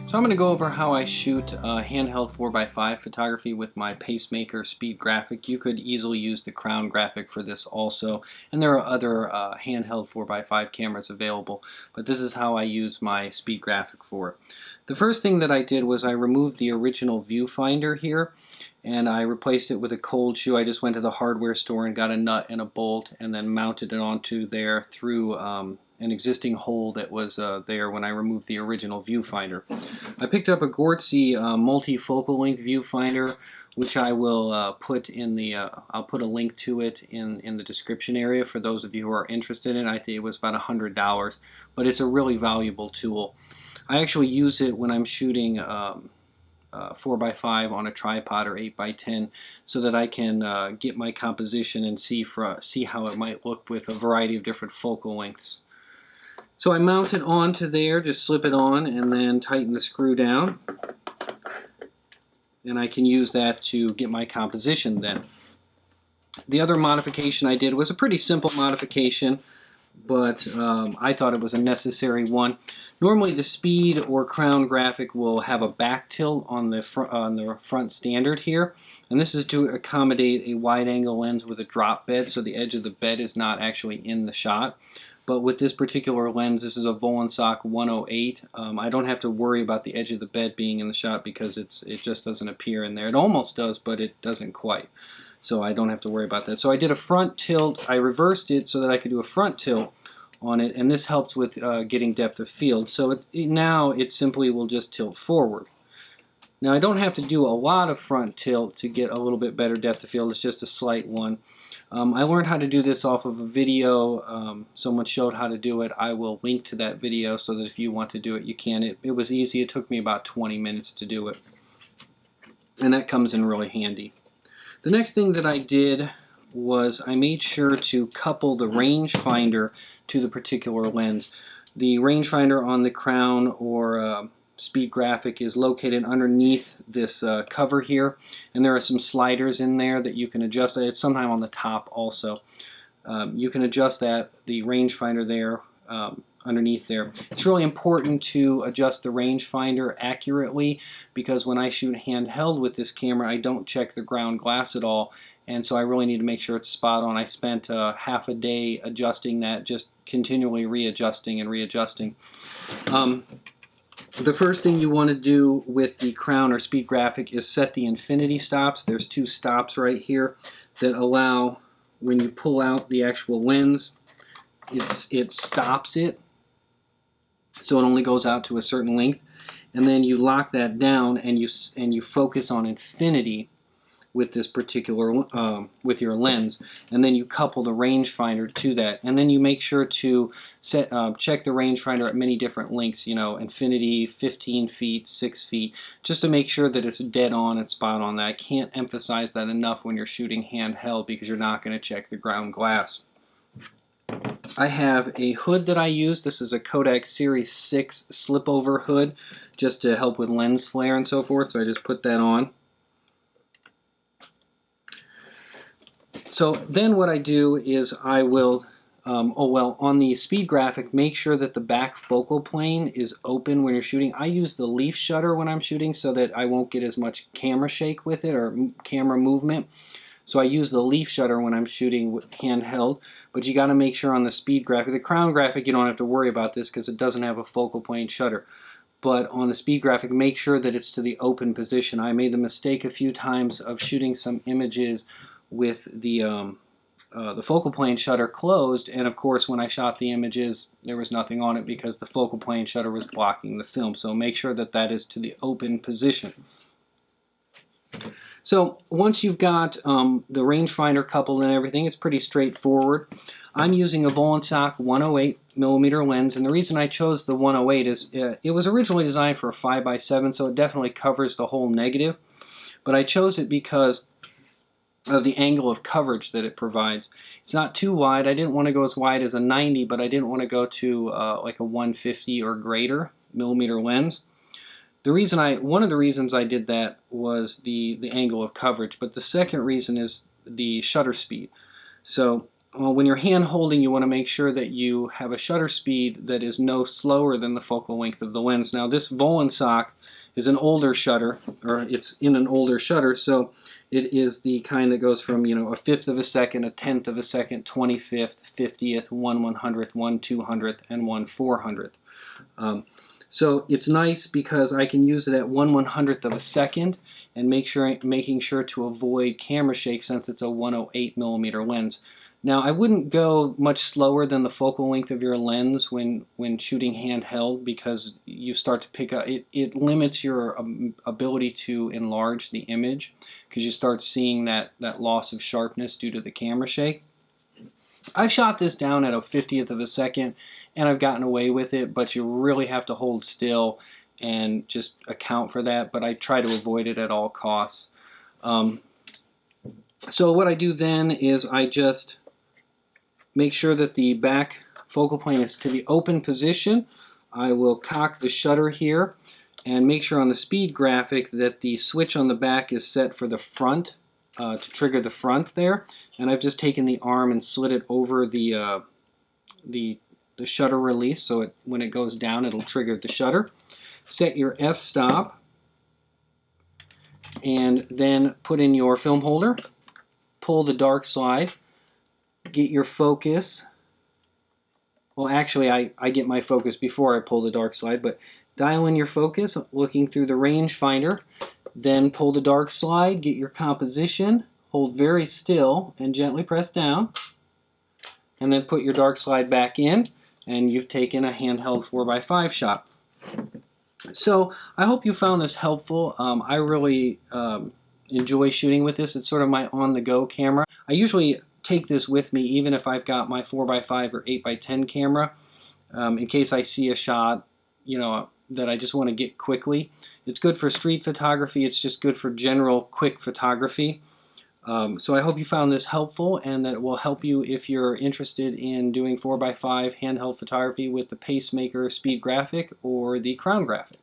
So I'm going to go over how I shoot handheld 4x5 photography with my Pacemaker Speed Graphic. You could easily use the Crown graphic for this also, and there are other handheld 4x5 cameras available, but this is how I use my Speed Graphic for it. The first thing that I did was I removed the original viewfinder here, and I replaced it with a cold shoe. I just went to the hardware store and got a nut and a bolt and then mounted it onto there through an existing hole that was there when I removed the original viewfinder. I picked up a Gortzy multifocal length viewfinder, which I will put in the I'll put a link to it in the description area for those of you who are interested in it. I think it was about $100, but it's a really valuable tool. I actually use it when I'm shooting 4x5 on a tripod or 8x10 so that I can get my composition and see how it might look with a variety of different focal lengths. So I mount it onto there, just slip it on and then tighten the screw down, and I can use that to get my composition then. The other modification I did was a pretty simple modification, but I thought it was a necessary one. Normally the Speed or Crown graphic will have a back tilt on the front standard here, and this is to accommodate a wide angle lens with a drop bed, so the edge of the bed is not actually in the shot. But with this particular lens, this is a Volensock 108. I don't have to worry about the edge of the bed being in the shot because it just doesn't appear in there. It almost does, but it doesn't quite. So I don't have to worry about that. So I did a front tilt. I reversed it so that I could do a front tilt on it, and this helps with getting depth of field. So now it simply will just tilt forward. Now I don't have to do a lot of front tilt to get a little bit better depth of field. It's just a slight one. I learned how to do this off of a video. Someone showed how to do it. I will link to that video so that if you want to do it, you can. It was easy. It took me about 20 minutes to do it, and that comes in really handy. The next thing that I did was I made sure to couple the rangefinder to the particular lens. The rangefinder on the Crown or Speed Graphic is located underneath this cover here, and there are some sliders in there that you can adjust. It's sometime on the top also. You can adjust the rangefinder there underneath there. It's really important to adjust the rangefinder accurately because when I shoot handheld with this camera, I don't check the ground glass at all, and so I really need to make sure it's spot on. I spent half a day adjusting that, just continually readjusting and readjusting. The first thing you want to do with the Crown or Speed Graphic is set the infinity stops. There's two stops right here that allow, when you pull out the actual lens, it stops it, so it only goes out to a certain length, and then you lock that down and you focus on infinity with this particular with your lens, and then you couple the rangefinder to that, and then you make sure to check the rangefinder at many different lengths, you know, infinity, 15 feet, 6 feet, just to make sure that it's dead on and spot on. That I can't emphasize that enough when you're shooting handheld because you're not going to check the ground glass. I have a hood that I use. This is a Kodak Series 6 slip-over hood just to help with lens flare and so forth, so I just put that on. So then what I do is I will, on the Speed Graphic, make sure that the back focal plane is open when you're shooting. I use the leaf shutter when I'm shooting so that I won't get as much camera shake with it or camera movement. So I use the leaf shutter when I'm shooting with handheld, but you got to make sure on the Speed Graphic. The Crown graphic, you don't have to worry about this because it doesn't have a focal plane shutter. But on the Speed Graphic, make sure that it's to the open position. I made the mistake a few times of shooting some images with the focal plane shutter closed, and of course when I shot the images there was nothing on it because the focal plane shutter was blocking the film. So make sure that that is to the open position. So once you've got the rangefinder coupled and everything, it's pretty straightforward. I'm using a Volensock 108mm lens, and the reason I chose the 108 is it was originally designed for a 5x7, so it definitely covers the whole negative, but I chose it because of the angle of coverage that it provides. It's not too wide. I didn't want to go as wide as a 90, but I didn't want to go to like a 150 or greater millimeter lens. One of the reasons I did that was the angle of coverage, but the second reason is the shutter speed. So when you're hand holding, you want to make sure that you have a shutter speed that is no slower than the focal length of the lens. Now this Volensock is an older shutter, or it's in an older shutter, so it is the kind that goes from, you know, 1/5 of a second, 1/10 of a second, 25th, 50th, 1/100th, 1/200th, and 1/400th. So it's nice because I can use it at 1/100th of a second and making sure to avoid camera shake since it's a 108mm lens. Now, I wouldn't go much slower than the focal length of your lens when shooting handheld, because you start to pick up, it limits your ability to enlarge the image, because you start seeing that loss of sharpness due to the camera shake. I've shot this down at a 50th of a second and I've gotten away with it, but you really have to hold still and just account for that, but I try to avoid it at all costs. So what I do then is I just make sure that the back focal plane is to the open position. I will cock the shutter here and make sure on the speed graphic that the switch on the back is set for the front, to trigger the front there. And I've just taken the arm and slid it over the shutter release, so when it goes down it'll trigger the shutter. Set your f-stop and then put in your film holder. Pull the dark slide. Get your focus. Well, actually, I get my focus before I pull the dark slide, but dial in your focus looking through the rangefinder. Then pull the dark slide, get your composition, hold very still, and gently press down. And then put your dark slide back in, and you've taken a handheld 4x5 shot. So I hope you found this helpful. I really enjoy shooting with this. It's sort of my on-the-go camera. I usually take this with me even if I've got my 4x5 or 8x10 camera, in case I see a shot, you know, that I just want to get quickly. It's good for street photography. It's just good for general quick photography. So I hope you found this helpful and that it will help you if you're interested in doing 4x5 handheld photography with the Pacemaker Speed Graphic or the Crown Graphic.